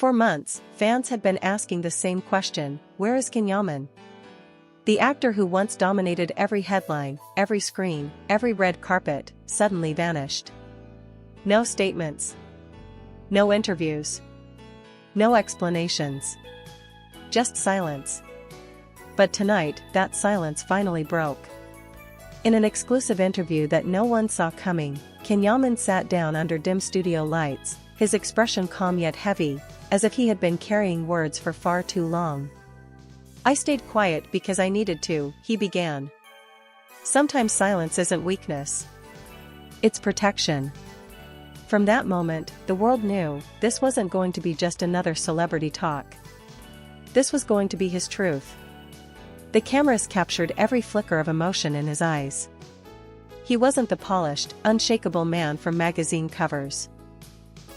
For months, fans had been asking the same question: where is CanYaman? The actor who once dominated every headline, every screen, every red carpet, suddenly vanished. No statements. No interviews. No explanations. Just silence. But tonight, that silence finally broke. In an exclusive interview that no one saw coming, CanYaman sat down under dim studio lights, his expression calm yet heavy, as if he had been carrying words for far too long. "I stayed quiet because I needed to," he began. "Sometimes silence isn't weakness. It's protection." From that moment, the world knew this wasn't going to be just another celebrity talk. This was going to be his truth. The cameras captured every flicker of emotion in his eyes. He wasn't the polished, unshakable man from magazine covers.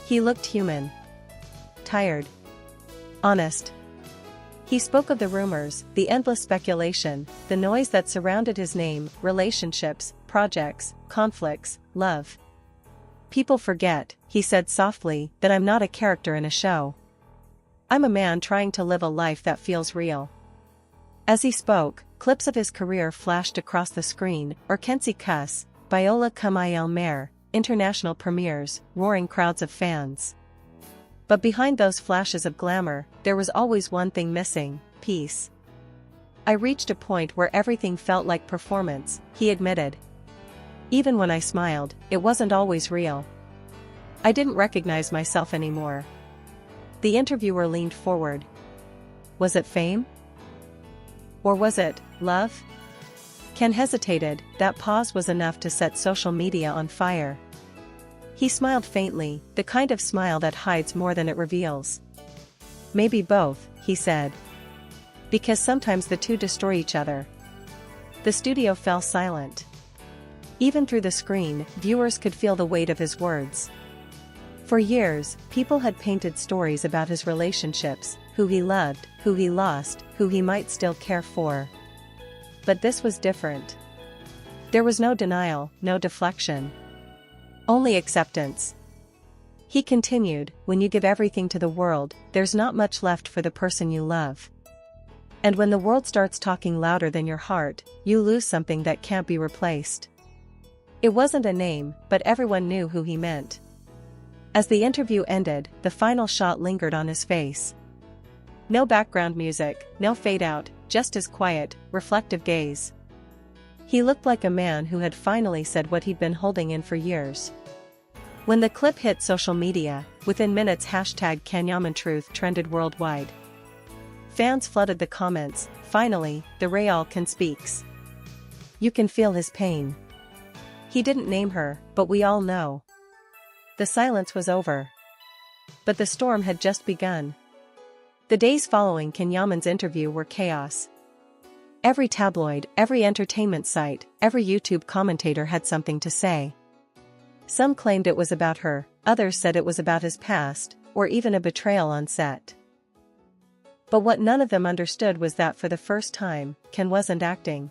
He looked human. Tired. Honest. He spoke of the rumors, the endless speculation, the noise that surrounded his name, relationships, projects, conflicts, love. "People forget," he said softly, "that I'm not a character in a show. I'm a man trying to live a life that feels real." As he spoke, clips of his career flashed across the screen: Orkensi Kus, Biola Kumayel Mer, international premieres, roaring crowds of fans. But behind those flashes of glamour, there was always one thing missing: peace. "I reached a point where everything felt like performance," he admitted. "Even when I smiled, it wasn't always real. I didn't recognize myself anymore." The interviewer leaned forward. Was it fame? Or was it love? Can hesitated. That pause was enough to set social media on fire. He smiled faintly, the kind of smile that hides more than it reveals. "Maybe both," he said. "Because sometimes the two destroy each other." The studio fell silent. Even through the screen, viewers could feel the weight of his words. For years, people had painted stories about his relationships, who he loved, who he lost, who he might still care for. But this was different. There was no denial, no deflection. Only acceptance. He continued, "When you give everything to the world, there's not much left for the person you love. And when the world starts talking louder than your heart, you lose something that can't be replaced." It wasn't a name, but everyone knew who he meant. As the interview ended, the final shot lingered on his face. No background music, no fade out, just his quiet, reflective gaze. He looked like a man who had finally said what he'd been holding in for years. When the clip hit social media, within minutes #CanYamanTruth trended worldwide. Fans flooded the comments: "Finally, the Real can speaks. You can feel his pain. He didn't name her, but we all know." The silence was over. But the storm had just begun. The days following CanYaman's interview were chaos. Every tabloid, every entertainment site, every YouTube commentator had something to say. Some claimed it was about her, others said it was about his past, or even a betrayal on set. But what none of them understood was that for the first time, Can wasn't acting.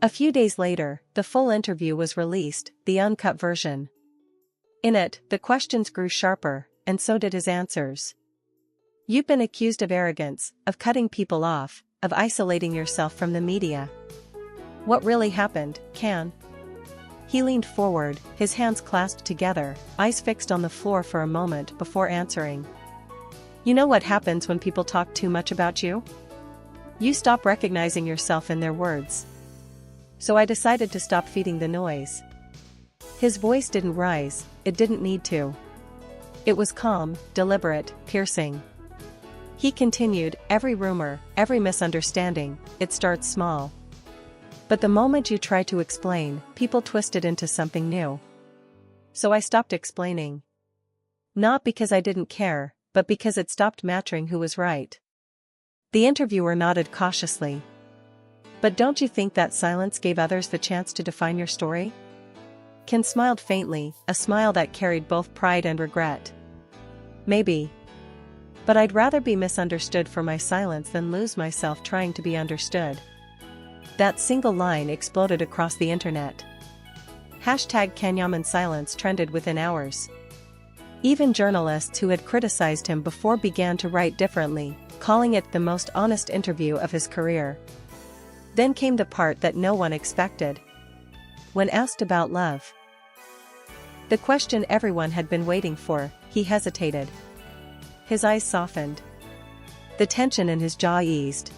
A few days later, the full interview was released, the uncut version. In it, the questions grew sharper, and so did his answers. "You've been accused of arrogance, of cutting people off, of isolating yourself from the media. What really happened, Can?" He leaned forward, his hands clasped together, eyes fixed on the floor for a moment before answering. "You know what happens when people talk too much about you? You stop recognizing yourself in their words. So I decided to stop feeding the noise." His voice didn't rise, it didn't need to. It was calm, deliberate, piercing. He continued, "Every rumor, every misunderstanding, it starts small. But the moment you try to explain, people twist it into something new. So I stopped explaining. Not because I didn't care, but because it stopped mattering who was right." The interviewer nodded cautiously. "But don't you think that silence gave others the chance to define your story?" Can smiled faintly, a smile that carried both pride and regret. "Maybe. But I'd rather be misunderstood for my silence than lose myself trying to be understood." That single line exploded across the internet. #CanYaman silence trended within hours. Even journalists who had criticized him before began to write differently, calling it the most honest interview of his career. Then came the part that no one expected. When asked about love, the question everyone had been waiting for, he hesitated. His eyes softened. The tension in his jaw eased.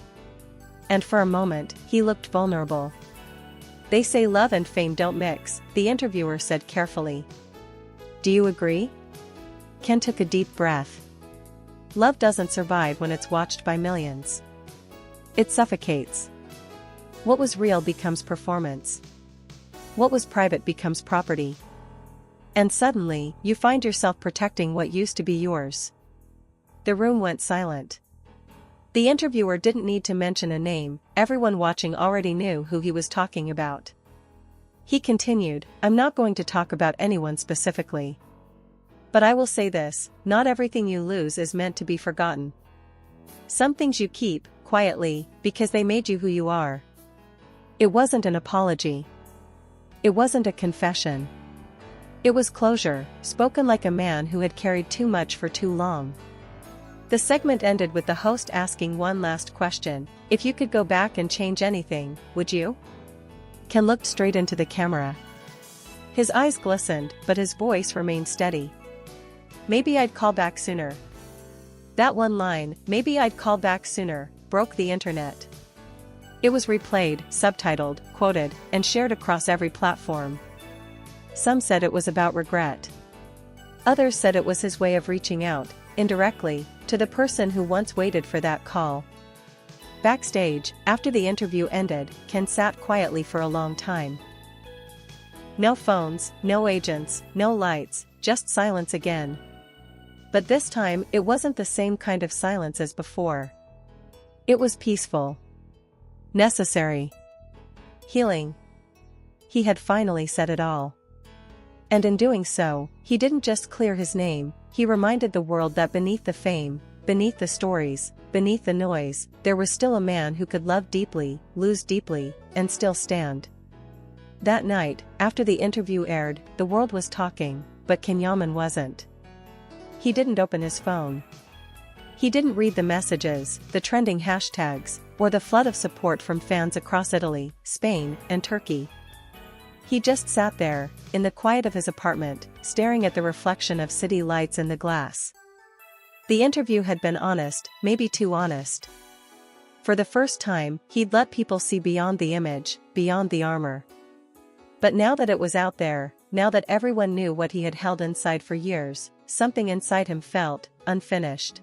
And for a moment, he looked vulnerable. "They say love and fame don't mix," the interviewer said carefully. "Do you agree?" Ken took a deep breath. Love doesn't survive when it's watched by millions. It suffocates. What was real becomes performance. What was private becomes property. And suddenly, you find yourself protecting what used to be yours. The room went silent. The interviewer didn't need to mention a name, everyone watching already knew who he was talking about. He continued, "I'm not going to talk about anyone specifically. But I will say this, not everything you lose is meant to be forgotten. Some things you keep, quietly, because they made you who you are." It wasn't an apology. It wasn't a confession. It was closure, spoken like a man who had carried too much for too long. The segment ended with the host asking one last question: "If you could go back and change anything, would you?" Ken looked straight into the camera. His eyes glistened, but his voice remained steady. "Maybe I'd call back sooner." That one line, "maybe I'd call back sooner," broke the internet. It was replayed, subtitled, quoted, and shared across every platform. Some said it was about regret. Others said it was his way of reaching out, indirectly, to the person who once waited for that call. Backstage, after the interview ended, Ken sat quietly for a long time. No phones, no agents, no lights, just silence again. But this time, it wasn't the same kind of silence as before. It was peaceful. Necessary. Healing. He had finally said it all. And in doing so, he didn't just clear his name, he reminded the world that beneath the fame, beneath the stories, beneath the noise, there was still a man who could love deeply, lose deeply, and still stand. That night, after the interview aired, the world was talking, but CanYaman wasn't. He didn't open his phone. He didn't read the messages, the trending hashtags, or the flood of support from fans across Italy, Spain, and Turkey. He just sat there, in the quiet of his apartment, staring at the reflection of city lights in the glass. The interview had been honest, maybe too honest. For the first time, he'd let people see beyond the image, beyond the armor. But now that it was out there, now that everyone knew what he had held inside for years, something inside him felt unfinished.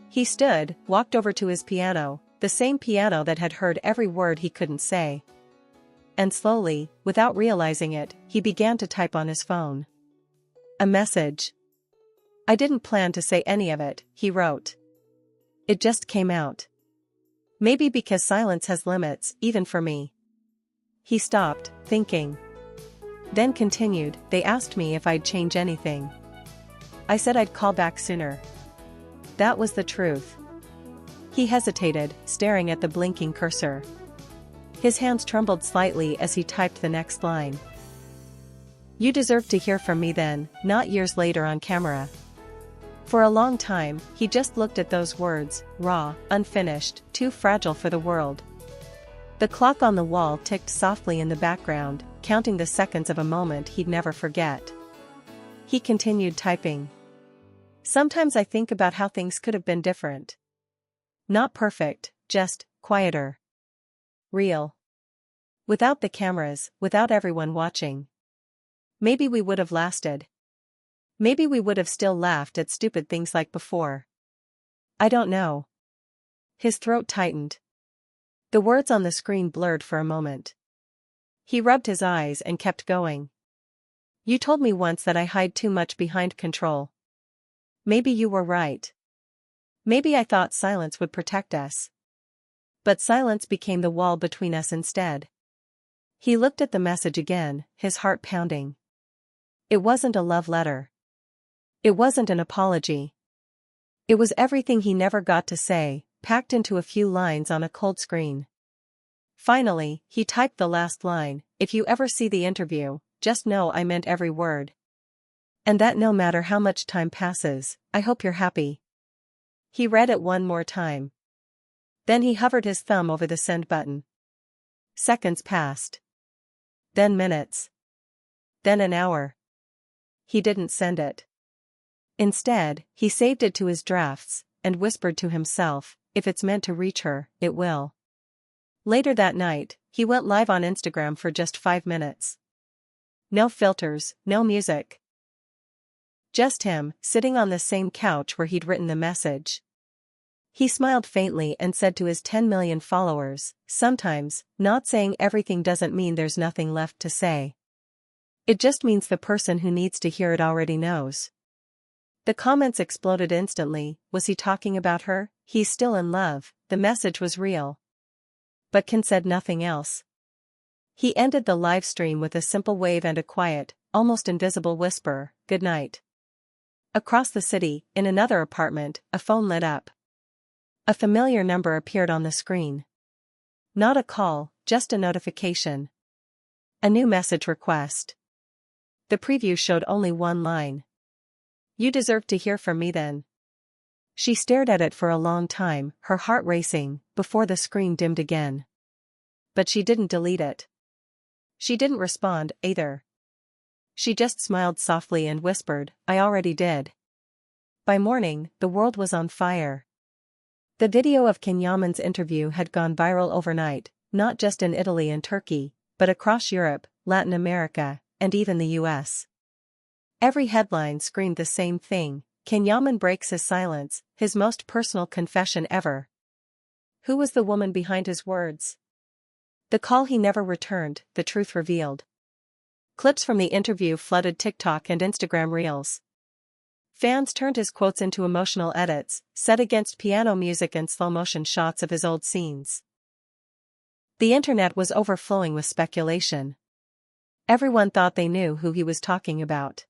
He stood, walked over to his piano, the same piano that had heard every word he couldn't say. And slowly, without realizing it, he began to type on his phone. A message. "I didn't plan to say any of it," he wrote. "It just came out. Maybe because silence has limits, even for me." He stopped, thinking. Then continued, "They asked me if I'd change anything. I said I'd call back sooner. That was the truth." He hesitated, staring at the blinking cursor. His hands trembled slightly as he typed the next line. "You deserved to hear from me then, not years later on camera." For a long time, he just looked at those words, raw, unfinished, too fragile for the world. The clock on the wall ticked softly in the background, counting the seconds of a moment he'd never forget. He continued typing. "Sometimes I think about how things could have been different. Not perfect, just quieter. Real. Without the cameras, without everyone watching. Maybe we would have lasted. Maybe we would have still laughed at stupid things like before. I don't know." His throat tightened. The words on the screen blurred for a moment. He rubbed his eyes and kept going. "You told me once that I hide too much behind control. Maybe you were right. Maybe I thought silence would protect us. But silence became the wall between us instead." He looked at the message again, his heart pounding. It wasn't a love letter. It wasn't an apology. It was everything he never got to say, packed into a few lines on a cold screen. Finally, he typed the last line, "If you ever see the interview, just know I meant every word." And that no matter how much time passes, I hope you're happy. He read it one more time. Then he hovered his thumb over the send button. Seconds passed. Then minutes. Then an hour. He didn't send it. Instead, he saved it to his drafts, and whispered to himself, if it's meant to reach her, it will. Later that night, he went live on Instagram for just 5 minutes. No filters, no music. Just him, sitting on the same couch where he'd written the message. He smiled faintly and said to his 10 million followers, sometimes, not saying everything doesn't mean there's nothing left to say. It just means the person who needs to hear it already knows. The comments exploded instantly. Was he talking about her? He's still in love. The message was real. But Ken said nothing else. He ended the live stream with a simple wave and a quiet, almost invisible whisper, "Good night." Across the city, in another apartment, a phone lit up. A familiar number appeared on the screen. Not a call, just a notification. A new message request. The preview showed only one line. "You deserve to hear from me then." She stared at it for a long time, her heart racing, before the screen dimmed again. But she didn't delete it. She didn't respond, either. She just smiled softly and whispered, "I already did." By morning, the world was on fire. The video of CanYaman's interview had gone viral overnight, not just in Italy and Turkey, but across Europe, Latin America, and even the US. Every headline screamed the same thing: CanYaman breaks his silence, his most personal confession ever. Who was the woman behind his words? The call he never returned, the truth revealed. Clips from the interview flooded TikTok and Instagram Reels. Fans turned his quotes into emotional edits, set against piano music and slow-motion shots of his old scenes. The internet was overflowing with speculation. Everyone thought they knew who he was talking about.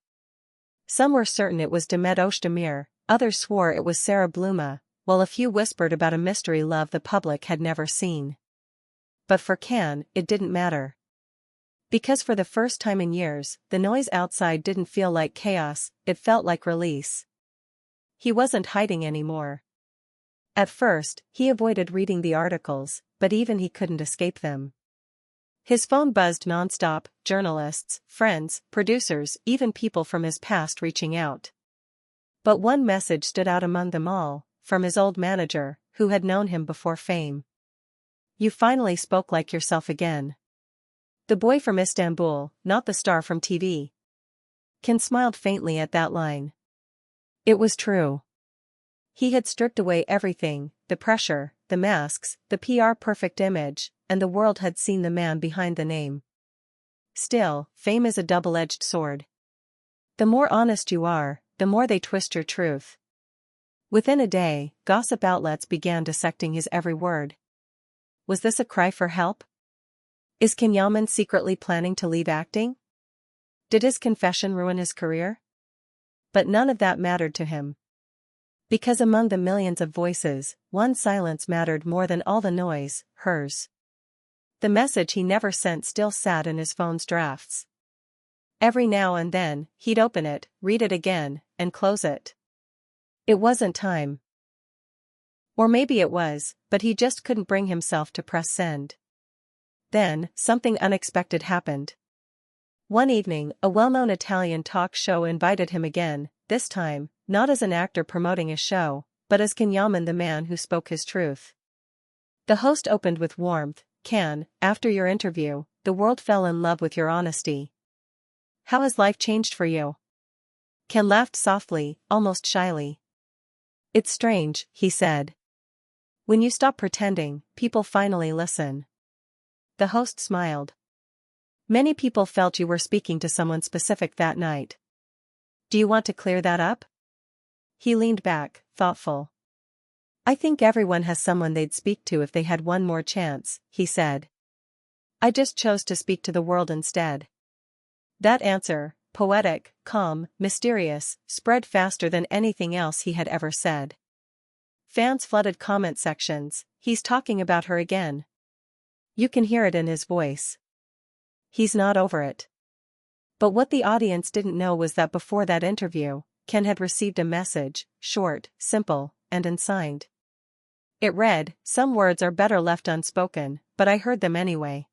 Some were certain it was Demet Özdemir, others swore it was Sarah Bluma, while a few whispered about a mystery love the public had never seen. But for Can, it didn't matter. Because for the first time in years, the noise outside didn't feel like chaos, it felt like release. He wasn't hiding anymore. At first, he avoided reading the articles, but even he couldn't escape them. His phone buzzed nonstop, journalists, friends, producers, even people from his past reaching out. But one message stood out among them all, from his old manager, who had known him before fame. "You finally spoke like yourself again." The boy from Istanbul, not the star from TV. Ken smiled faintly at that line. It was true. He had stripped away everything, the pressure, the masks, the PR perfect image, and the world had seen the man behind the name. Still, fame is a double-edged sword. The more honest you are, the more they twist your truth. Within a day, gossip outlets began dissecting his every word. Was this a cry for help? Is CanYaman secretly planning to leave acting? Did his confession ruin his career? But none of that mattered to him. Because among the millions of voices, one silence mattered more than all the noise, hers. The message he never sent still sat in his phone's drafts. Every now and then, he'd open it, read it again, and close it. It wasn't time. Or maybe it was, but he just couldn't bring himself to press send. Then, something unexpected happened. One evening, a well-known Italian talk show invited him again, this time, not as an actor promoting a show, but as CanYaman, the man who spoke his truth. The host opened with warmth, "Can, after your interview, the world fell in love with your honesty. How has life changed for you?" Can laughed softly, almost shyly. "It's strange," he said. "When you stop pretending, people finally listen." The host smiled. "Many people felt you were speaking to someone specific that night. Do you want to clear that up?" He leaned back, thoughtful. "I think everyone has someone they'd speak to if they had one more chance," he said. "I just chose to speak to the world instead." That answer, poetic, calm, mysterious, spread faster than anything else he had ever said. Fans flooded comment sections. "He's talking about her again." You can hear it in his voice. He's not over it. But what the audience didn't know was that before that interview, Ken had received a message, short, simple, and unsigned. It read, "Some words are better left unspoken, but I heard them anyway."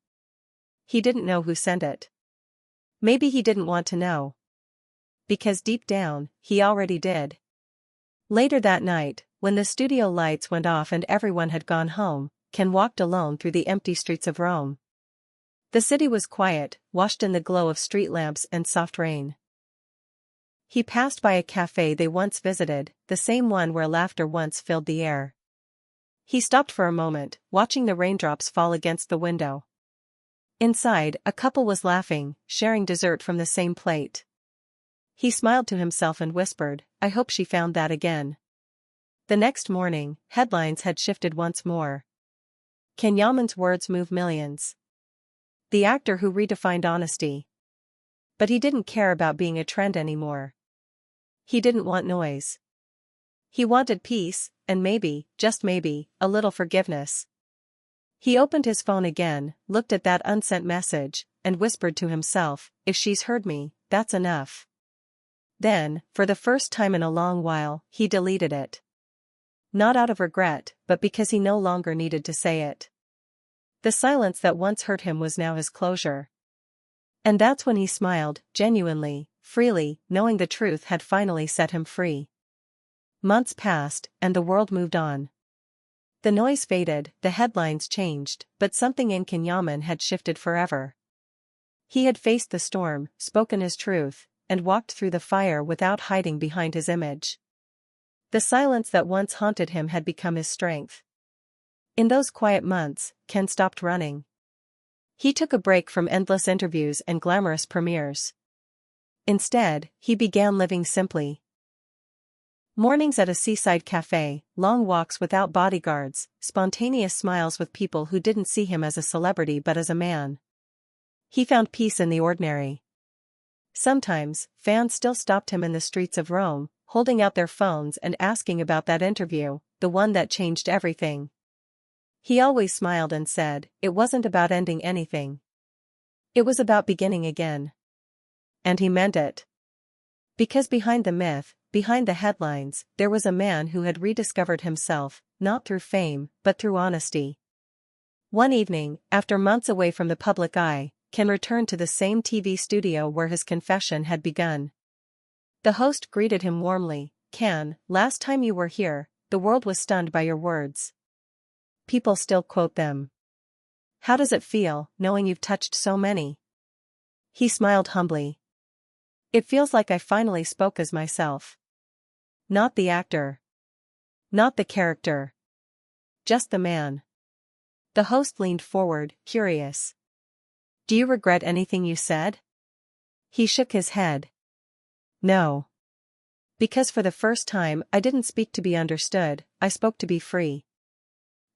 He didn't know who sent it. Maybe he didn't want to know. Because deep down, he already did. Later that night, when the studio lights went off and everyone had gone home, Ken walked alone through the empty streets of Rome. The city was quiet, washed in the glow of street lamps and soft rain. He passed by a cafe they once visited, the same one where laughter once filled the air. He stopped for a moment, watching the raindrops fall against the window. Inside, a couple was laughing, sharing dessert from the same plate. He smiled to himself and whispered, "I hope she found that again." The next morning, headlines had shifted once more. CanYaman's words move millions. The actor who redefined honesty. But he didn't care about being a trend anymore. He didn't want noise. He wanted peace, and maybe, just maybe, a little forgiveness. He opened his phone again, looked at that unsent message, and whispered to himself, "If she's heard me, that's enough." Then, for the first time in a long while, he deleted it. Not out of regret, but because he no longer needed to say it. The silence that once hurt him was now his closure. And that's when he smiled, genuinely, freely, knowing the truth had finally set him free. Months passed, and the world moved on. The noise faded, the headlines changed, but something in CanYaman had shifted forever. He had faced the storm, spoken his truth, and walked through the fire without hiding behind his image. The silence that once haunted him had become his strength. In those quiet months, Ken stopped running. He took a break from endless interviews and glamorous premieres. Instead, he began living simply. Mornings at a seaside cafe, long walks without bodyguards, spontaneous smiles with people who didn't see him as a celebrity but as a man. He found peace in the ordinary. Sometimes, fans still stopped him in the streets of Rome, holding out their phones and asking about that interview, the one that changed everything. He always smiled and said, it wasn't about ending anything. It was about beginning again. And he meant it. Because behind the myth, behind the headlines, there was a man who had rediscovered himself, not through fame, but through honesty. One evening, after months away from the public eye, Ken returned to the same TV studio where his confession had begun. The host greeted him warmly. "Ken, last time you were here, the world was stunned by your words. People still quote them. How does it feel, knowing you've touched so many?" He smiled humbly. "It feels like I finally spoke as myself. Not the actor. Not the character. Just the man." The host leaned forward, curious. "Do you regret anything you said?" He shook his head. "No. Because for the first time I didn't speak to be understood, I spoke to be free."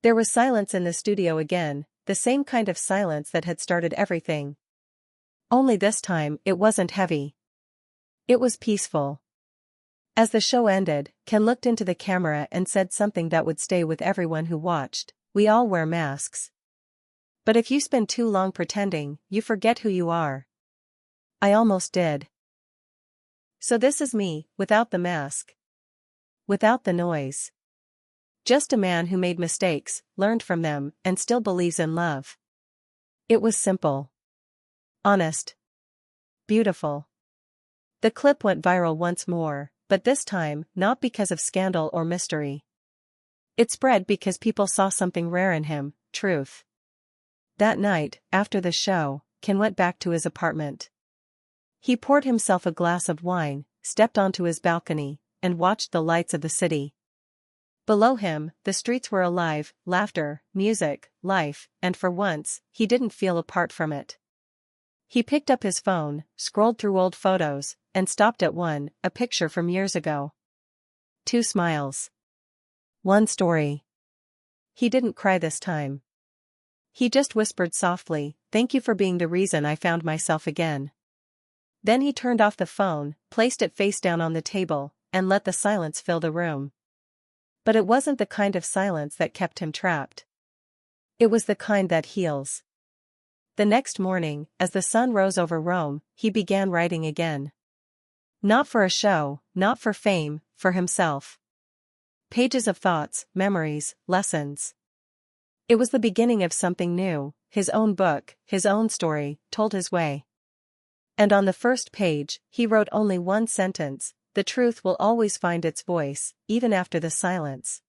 There was silence in the studio again, the same kind of silence that had started everything. Only this time, it wasn't heavy. It was peaceful. As the show ended, Ken looked into the camera and said something that would stay with everyone who watched: "We all wear masks. But if you spend too long pretending, you forget who you are." I almost did. So this is me, without the mask. Without the noise. Just a man who made mistakes, learned from them, and still believes in love. It was simple. Honest. Beautiful. The clip went viral once more, but this time, not because of scandal or mystery. It spread because people saw something rare in him, truth. That night, after the show, Ken went back to his apartment. He poured himself a glass of wine, stepped onto his balcony, and watched the lights of the city. Below him, the streets were alive, laughter, music, life, and for once, he didn't feel apart from it. He picked up his phone, scrolled through old photos, and stopped at one, a picture from years ago. 2 smiles. 1 story. He didn't cry this time. He just whispered softly, "Thank you for being the reason I found myself again." Then he turned off the phone, placed it face down on the table, and let the silence fill the room. But it wasn't the kind of silence that kept him trapped. It was the kind that heals. The next morning, as the sun rose over Rome, he began writing again. Not for a show, not for fame, for himself. Pages of thoughts, memories, lessons. It was the beginning of something new, his own book, his own story, told his way. And on the first page, he wrote only one sentence: the truth will always find its voice, even after the silence.